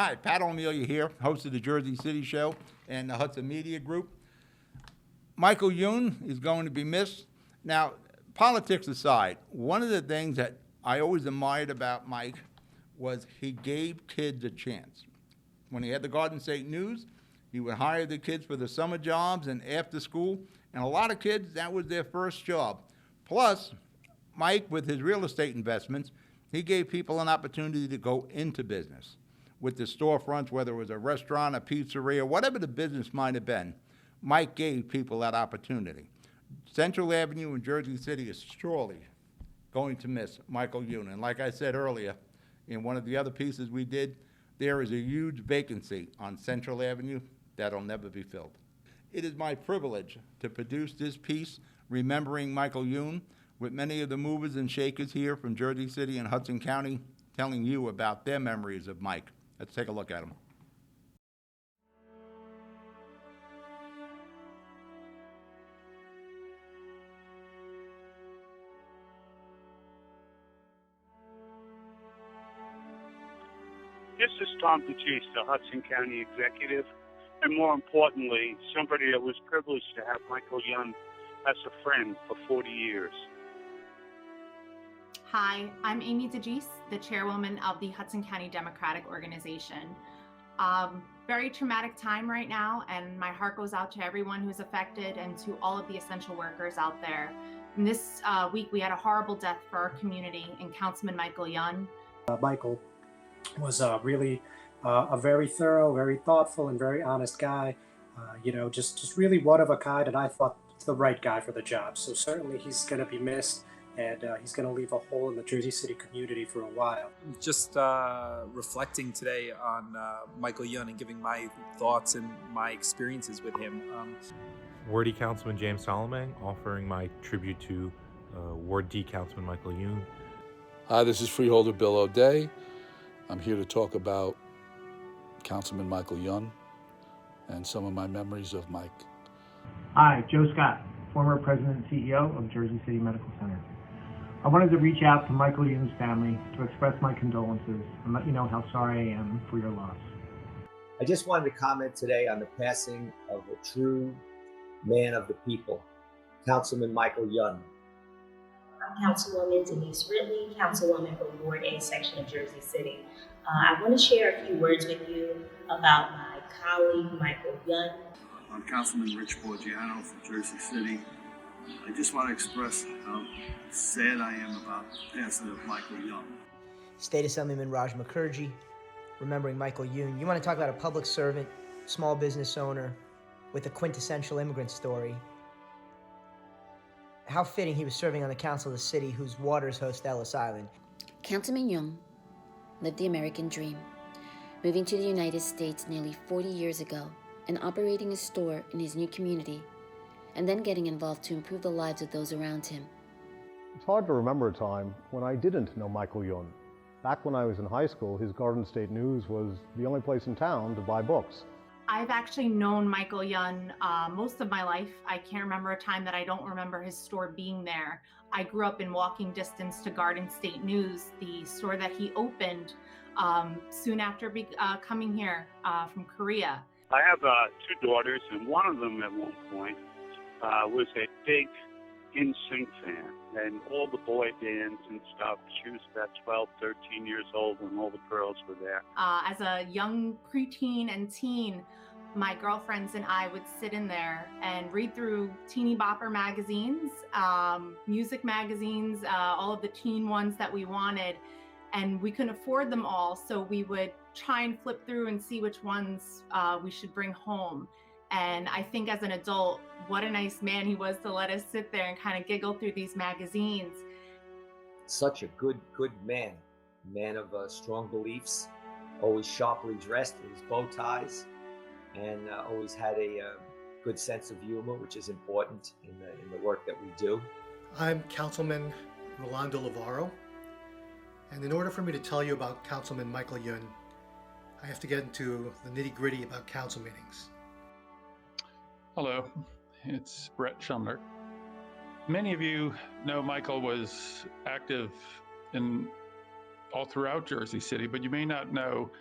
Hi, Pat O'Melia here, host of the Jersey City Show and the Hudson Media Group. Michael Youn is going to be missed. Now, politics aside, one of the things that I always admired about Mike was he gave kids a chance. When he had the Garden State News, he would hire the kids for the summer jobs and after school, and a lot of kids, that was their first job. Plus, Mike, with his real estate investments, he gave people an opportunity to go into business. With the storefronts, whether it was a restaurant, a pizzeria, whatever the business might have been, Mike gave people that opportunity. Central Avenue in Jersey City is surely going to miss Michael Youn. And like I said earlier, in one of the other pieces we did, there is a huge vacancy on Central Avenue that'll never be filled. It is my privilege to produce this piece remembering Michael Youn with many of the movers and shakers here from Jersey City and Hudson County telling you about their memories of Mike. Let's take a look at them. This is Tom Patrice, the Hudson County Executive, and more importantly, somebody that was privileged to have Michael Youn as a friend for 40 years. Hi, I'm Amy DeGise, the chairwoman of the Hudson County Democratic Organization. Very traumatic time right now, and my heart goes out to everyone who's affected and to all of the essential workers out there. And this week, we had a horrible death for our community in Councilman Michael Youn. Michael was really a very thorough, very thoughtful, and very honest guy. Just really one of a kind, and I thought the right guy for the job. So certainly he's going to be missed, and he's going to leave a hole in the Jersey City community for a while. Just reflecting today on Michael Youn and giving my thoughts and my experiences with him. Ward D Councilman James Solomon, offering my tribute to Ward D Councilman Michael Youn. Hi, this is Freeholder Bill O'Day. I'm here to talk about Councilman Michael Youn and some of my memories of Mike. Hi, Joe Scott, former president and CEO of Jersey City Medical Center. I wanted to reach out to Michael Youn's family to express my condolences and let you know how sorry I am for your loss. I just wanted to comment today on the passing of a true man of the people, Councilman Michael Youn. I'm Councilwoman Denise Ridley, Councilwoman for Ward A section of Jersey City. I want to share a few words with you about my colleague, Michael Youn. I'm Councilman Rich Borgiano from Jersey City. I just want to express how sad I am about the passing of Michael Youn. State Assemblyman Raj Mukherjee, remembering Michael Youn. You want to talk about a public servant, small business owner with a quintessential immigrant story. How fitting he was serving on the council of the city whose waters host Ellis Island. Councilman Youn lived the American dream, moving to the United States nearly 40 years ago and operating a store in his new community, and then getting involved to improve the lives of those around him. It's hard to remember a time when I didn't know Michael Youn. Back when I was in high school, his Garden State News was the only place in town to buy books. I've actually known Michael Youn most of my life. I can't remember a time that I don't remember his store being there. I grew up in walking distance to Garden State News, the store that he opened soon after coming here from Korea. I have two daughters, and one of them at one point was a big NSYNC fan, and all the boy bands and stuff. She was about 12, 13 years old when all the girls were there. As a young preteen and teen, my girlfriends and I would sit in there and read through teeny bopper magazines, music magazines, all of the teen ones that we wanted, and we couldn't afford them all, so we would try and flip through and see which ones we should bring home. And I think as an adult, what a nice man he was to let us sit there and kind of giggle through these magazines. Such a good man of strong beliefs, always sharply dressed in his bow ties, and always had a good sense of humor, which is important in the work that we do. I'm Councilman Rolando Lavaro, and in order for me to tell you about Councilman Michael Youn, I have to get into the nitty-gritty about council meetings. Hello, it's Brett Schumler. Many of you know Michael was active in all throughout Jersey City, but you may not know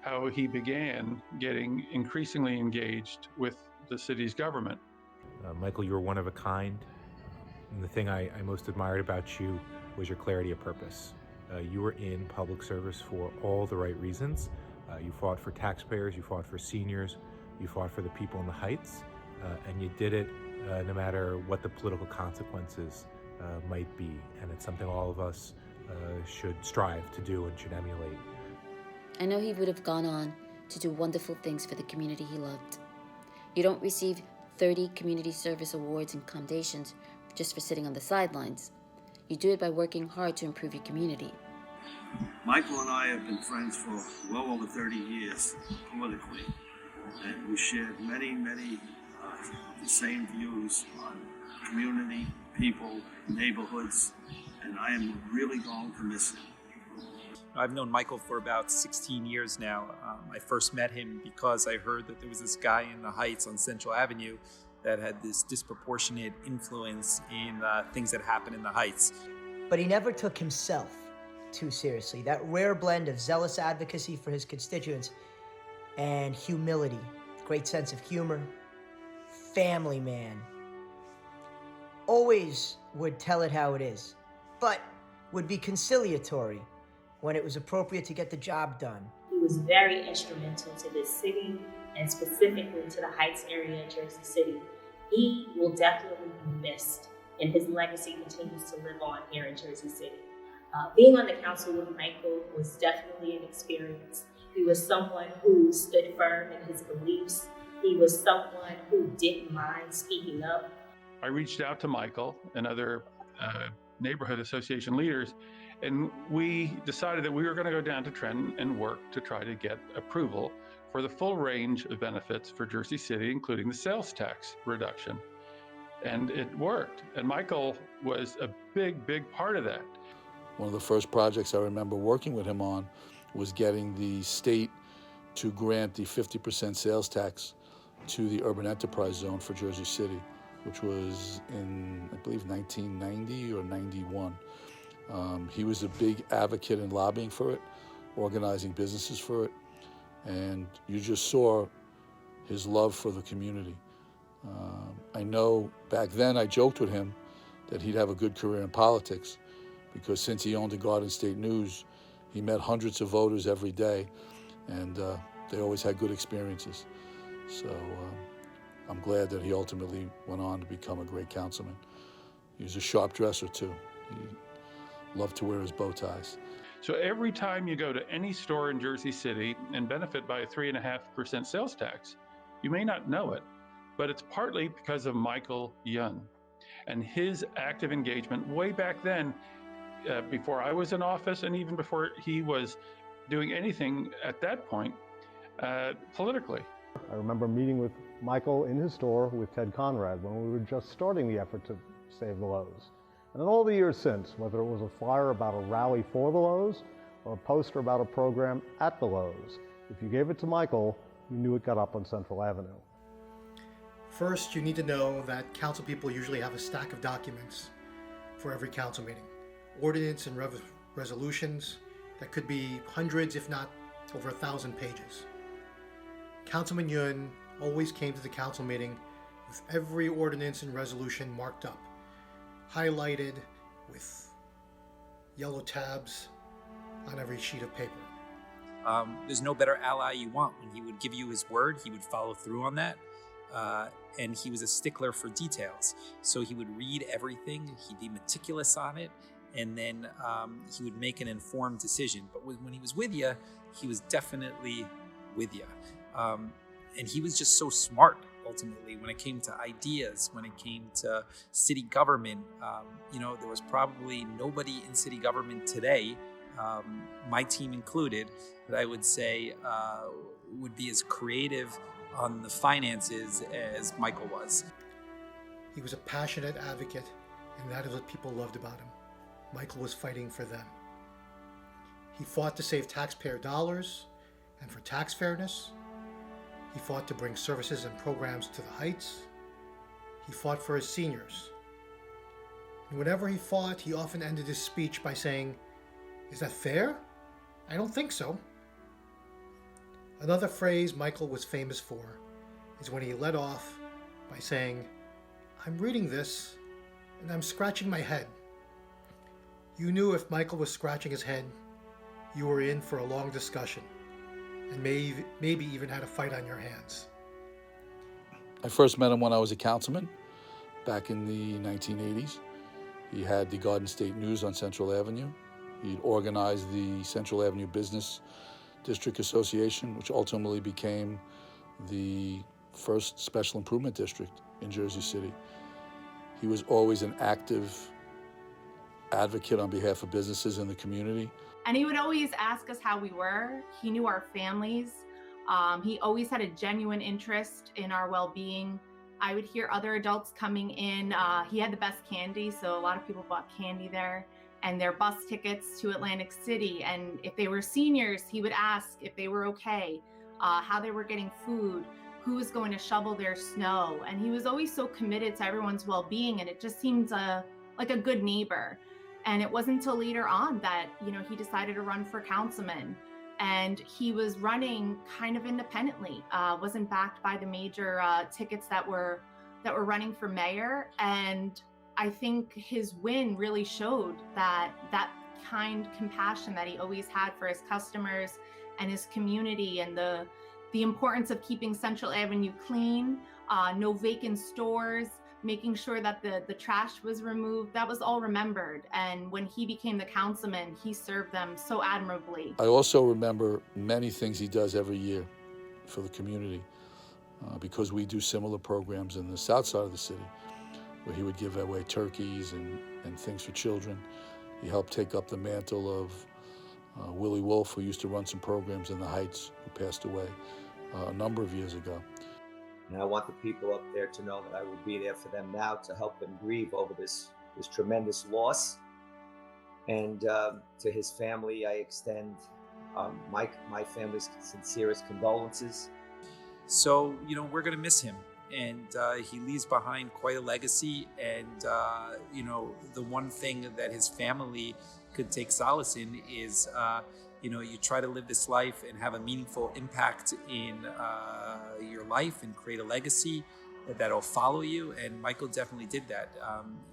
how he began getting increasingly engaged with the city's government. Michael, you were one of a kind. And the thing I most admired about you was your clarity of purpose. You were in public service for all the right reasons. You fought for taxpayers, you fought for seniors, you fought for the people in the Heights, and you did it no matter what the political consequences might be. And it's something all of us should strive to do and should emulate. I know he would have gone on to do wonderful things for the community he loved. You don't receive 30 community service awards and commendations just for sitting on the sidelines. You do it by working hard to improve your community. Michael and I have been friends for well over 30 years politically, and we shared many the same views on community, people, neighborhoods, and I am really going to miss him. I've known Michael for about 16 years now. I first met him because I heard that there was this guy in the Heights on Central Avenue that had this disproportionate influence in things that happen in the Heights. But he never took himself too seriously. That rare blend of zealous advocacy for his constituents and humility, great sense of humor, family man. Always would tell it how it is, but would be conciliatory when it was appropriate to get the job done. He was very instrumental to this city and specifically to the Heights area of Jersey City. He will definitely be missed, and his legacy continues to live on here in Jersey City. Being on the council with Michael was definitely an experience. He was someone who stood firm in his beliefs. He was someone who didn't mind speaking up. I reached out to Michael and other neighborhood association leaders, and we decided that we were going to go down to Trenton and work to try to get approval for the full range of benefits for Jersey City, including the sales tax reduction. And it worked. And Michael was a big part of that. One of the first projects I remember working with him on was getting the state to grant the 50% sales tax to the urban enterprise zone for Jersey City, which was in, I believe, 1990 or 91. He was a big advocate in lobbying for it, organizing businesses for it, and you just saw his love for the community. I know back then I joked with him that he'd have a good career in politics, because since he owned the Garden State News, he met hundreds of voters every day, and they always had good experiences. So I'm glad that he ultimately went on to become a great councilman. He was a sharp dresser too. He loved to wear his bow ties. So every time you go to any store in Jersey City and benefit by a 3.5% sales tax, you may not know it, but it's partly because of Michael Yun and his active engagement way back then, before I was in office and even before he was doing anything at that point politically. I remember meeting with Michael in his store with Ted Conrad when we were just starting the effort to save the Lowe's. And in all the years since, whether it was a flyer about a rally for the Lowe's or a poster about a program at the Lowe's, if you gave it to Michael, you knew it got up on Central Avenue. First, you need to know that council people usually have a stack of documents for every council meeting. Ordinance and resolutions that could be hundreds, if not over 1,000 pages. Councilman Yun always came to the council meeting with every ordinance and resolution marked up, highlighted with yellow tabs on every sheet of paper. There's no better ally you want. When he would give you his word, he would follow through on that. And he was a stickler for details. So he would read everything, he'd be meticulous on it, and then he would make an informed decision. But when he was with you, he was definitely with you. And he was just so smart, ultimately, when it came to ideas, when it came to city government. There was probably nobody in city government today, my team included, that I would say would be as creative on the finances as Michael was. He was a passionate advocate, and that is what people loved about him. Michael was fighting for them. He fought to save taxpayer dollars and for tax fairness. He fought to bring services and programs to the Heights. He fought for his seniors. And whenever he fought, he often ended his speech by saying, "Is that fair? I don't think so." Another phrase Michael was famous for is when he led off by saying, "I'm reading this and I'm scratching my head." You knew if Michael was scratching his head, you were in for a long discussion and maybe even had a fight on your hands. I first met him when I was a councilman back in the 1980s. He had the Garden State News on Central Avenue. He'd organized the Central Avenue Business District Association, which ultimately became the first special improvement district in Jersey City. He was always an active advocate on behalf of businesses in the community. And he would always ask us how we were. He knew our families. He always had a genuine interest in our well-being. I would hear other adults coming in. He had the best candy, so a lot of people bought candy there, and their bus tickets to Atlantic City. And if they were seniors, he would ask if they were okay, how they were getting food, who was going to shovel their snow. And he was always so committed to everyone's well-being, and it just seemed like a good neighbor. And it wasn't until later on that, he decided to run for councilman. And he was running kind of independently, wasn't backed by the major tickets that were running for mayor. And I think his win really showed that kind compassion that he always had for his customers and his community, and the importance of keeping Central Avenue clean, no vacant stores, making sure that the trash was removed. That was all remembered. And when he became the councilman, he served them so admirably. I also remember many things he does every year for the community because we do similar programs in the south side of the city where he would give away turkeys and things for children. He helped take up the mantle of Willie Wolf, who used to run some programs in the Heights, who passed away a number of years ago. And I want the people up there to know that I will be there for them now to help them grieve over this tremendous loss. And to his family, I extend my family's sincerest condolences. So, we're going to miss him. And he leaves behind quite a legacy. And, the one thing that his family could take solace in is, you try to live this life and have a meaningful impact in your life and create a legacy that'll follow you. And Michael definitely did that.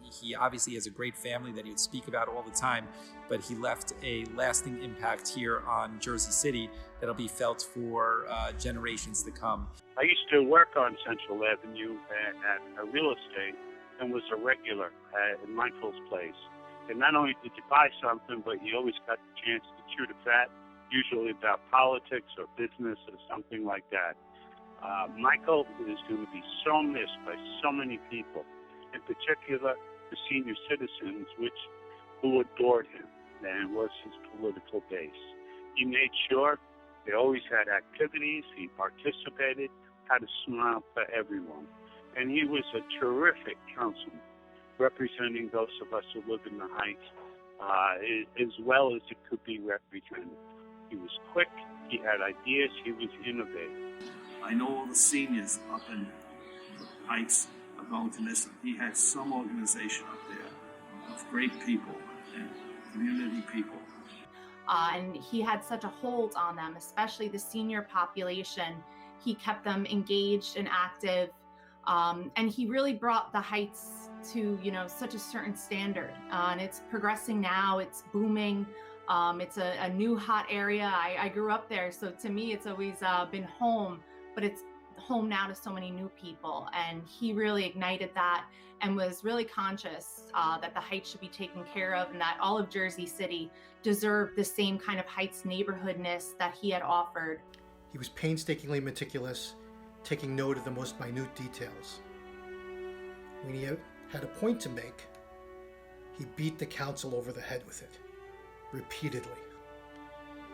He obviously has a great family that he would speak about all the time, but he left a lasting impact here on Jersey City that'll be felt for generations to come. I used to work on Central Avenue at real estate and was a regular at Michael's place. And not only did you buy something, but you always got the chance to chew the fat, usually about politics or business or something like that. Michael is going to be so missed by so many people, in particular the senior citizens, who adored him and was his political base. He made sure they always had activities. He participated, had a smile for everyone. And he was a terrific councilman, representing those of us who live in the Heights as well as it could be represented. He was quick, he had ideas, he was innovative. I know all the seniors up in the Heights are going to miss him. He had some organization up there of great people and community people. And he had such a hold on them, especially the senior population. He kept them engaged and active. And he really brought the Heights to, such a certain standard. And it's progressing now. It's booming. It's a new hot area. I grew up there, so to me, it's always been home, but it's home now to so many new people. And he really ignited that and was really conscious that the Heights should be taken care of and that all of Jersey City deserved the same kind of Heights neighborhoodness that he had offered. He was painstakingly meticulous, taking note of the most minute details. When he had a point to make, he beat the council over the head with it, repeatedly.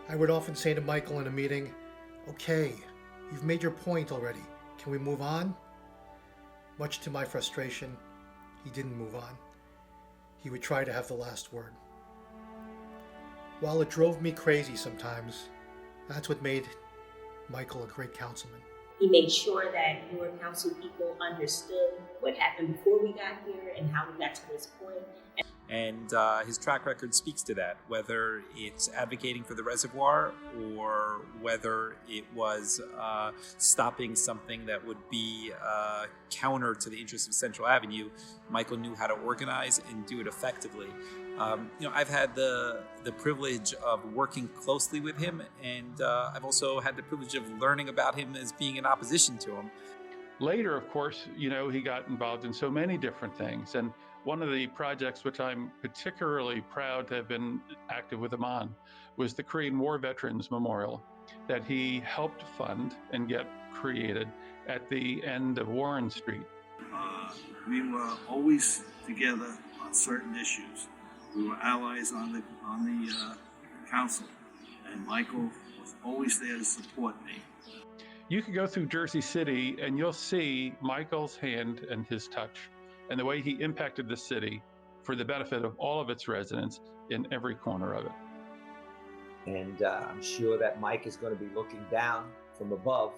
I would often say to Michael in a meeting, "Okay, you've made your point already. Can we move on?" Much to my frustration, he didn't move on. He would try to have the last word. While it drove me crazy sometimes, that's what made Michael a great councilman. He made sure that your council people understood what happened before we got here and how we got to this point. And his track record speaks to that, whether it's advocating for the reservoir or whether it was stopping something that would be counter to the interests of Central Avenue. Michael knew how to organize and do it effectively. I've had the privilege of working closely with him, and I've also had the privilege of learning about him as being in opposition to him. Later, of course, he got involved in so many different things. And one of the projects which I'm particularly proud to have been active with him on was the Korean War Veterans Memorial that he helped fund and get created at the end of Warren Street. We were always together on certain issues. We were allies on the council, and Michael was always there to support me. You could go through Jersey City and you'll see Michael's hand and his touch and the way he impacted the city for the benefit of all of its residents in every corner of it. And I'm sure that Mike is going to be looking down from above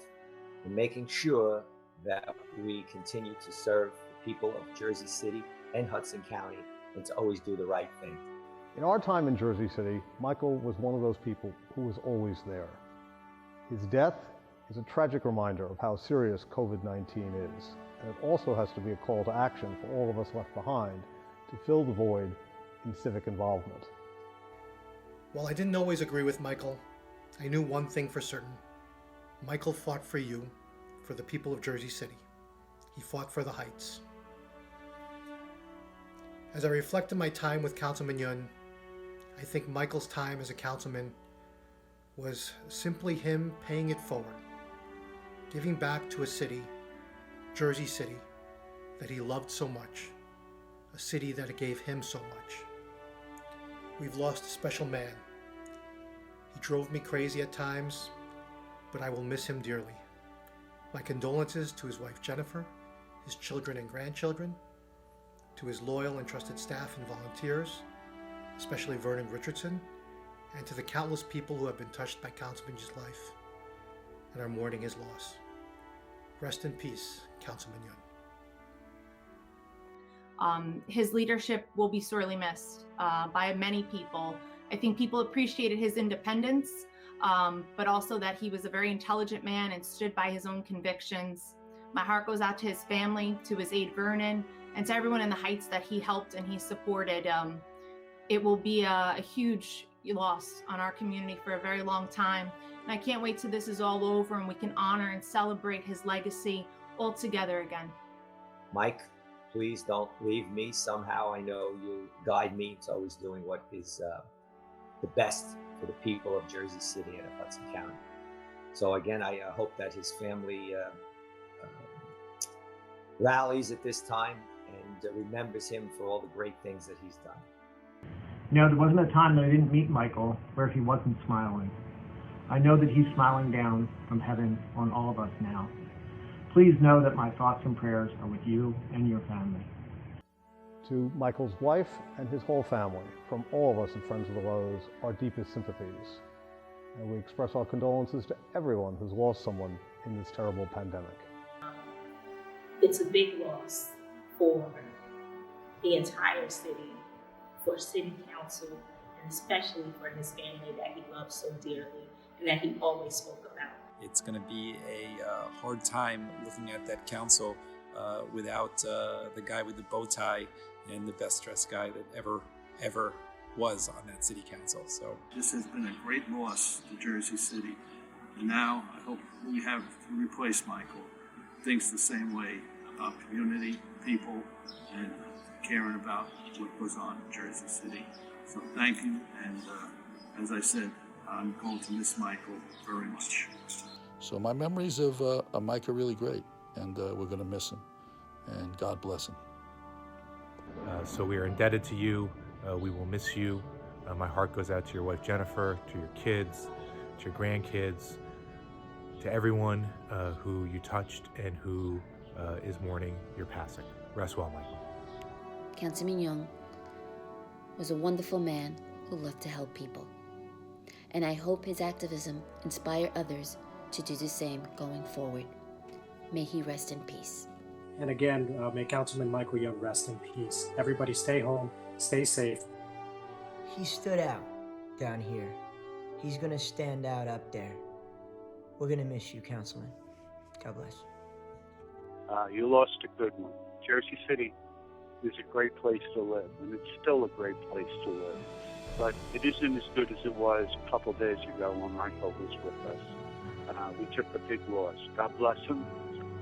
and making sure that we continue to serve the people of Jersey City and Hudson County and to always do the right thing. In our time in Jersey City, Michael was one of those people who was always there. His death is a tragic reminder of how serious COVID-19 is, and it also has to be a call to action for all of us left behind to fill the void in civic involvement. While I didn't always agree with Michael, I knew one thing for certain. Michael fought for you, for the people of Jersey City. He fought for the Heights. As I reflect on my time with Councilman Yun, I think Michael's time as a councilman was simply him paying it forward, giving back to a city, Jersey City, that he loved so much, a city that gave him so much. We've lost a special man. He drove me crazy at times, but I will miss him dearly. My condolences to his wife Jennifer, his children and grandchildren, to his loyal and trusted staff and volunteers, especially Vernon Richardson, and to the countless people who have been touched by Councilman's life and are mourning his loss. Rest in peace, Councilman Yun. His leadership will be sorely missed by many people. I think people appreciated his independence, but also that he was a very intelligent man and stood by his own convictions. My heart goes out to his family, to his aide Vernon, and to everyone in the Heights that he helped and he supported. It will be a huge loss on our community for a very long time. And I can't wait till this is all over and we can honor and celebrate his legacy all together again. Mike, please don't leave me. Somehow I know you guide me to always doing what is the best for the people of Jersey City and of Hudson County. So again, I hope that his family rallies at this time and remembers him for all the great things that he's done. There wasn't a time that I didn't meet Michael where he wasn't smiling. I know that he's smiling down from heaven on all of us now. Please know that my thoughts and prayers are with you and your family. To Michael's wife and his whole family, from all of us at Friends of the Lowe's, our deepest sympathies. And we express our condolences to everyone who's lost someone in this terrible pandemic. It's a big loss for the entire city, for city council, and especially for his family that he loved so dearly and that he always spoke about. It's going to be a hard time looking at that council without the guy with the bow tie and the best dressed guy that ever was on that city council. So this has been a great loss to Jersey City. And now I hope we have to replace Michael. Thinks the same way about community, people, and caring about what goes on in Jersey City. So thank you, and as I said, I'm going to miss Michael very much. So my memories of Mike are really great, and we're going to miss him, and God bless him. So we are indebted to you. We will miss you. My heart goes out to your wife Jennifer, to your kids, to your grandkids, to everyone who you touched and who is mourning your passing. Rest well, Michael. Councilman Young was a wonderful man who loved to help people. And I hope his activism inspire others to do the same going forward. May he rest in peace. And again, may Councilman Michael Young rest in peace. Everybody stay home, Stay safe. He stood out down here. He's gonna stand out up there. We're gonna miss you, Councilman. God bless. You lost a good one. Jersey City is a great place to live, and it's still a great place to live. But it isn't as good as it was a couple days ago when Michael was with us. We took a big loss. God bless him,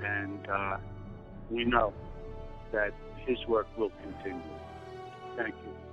and we know that his work will continue. Thank you.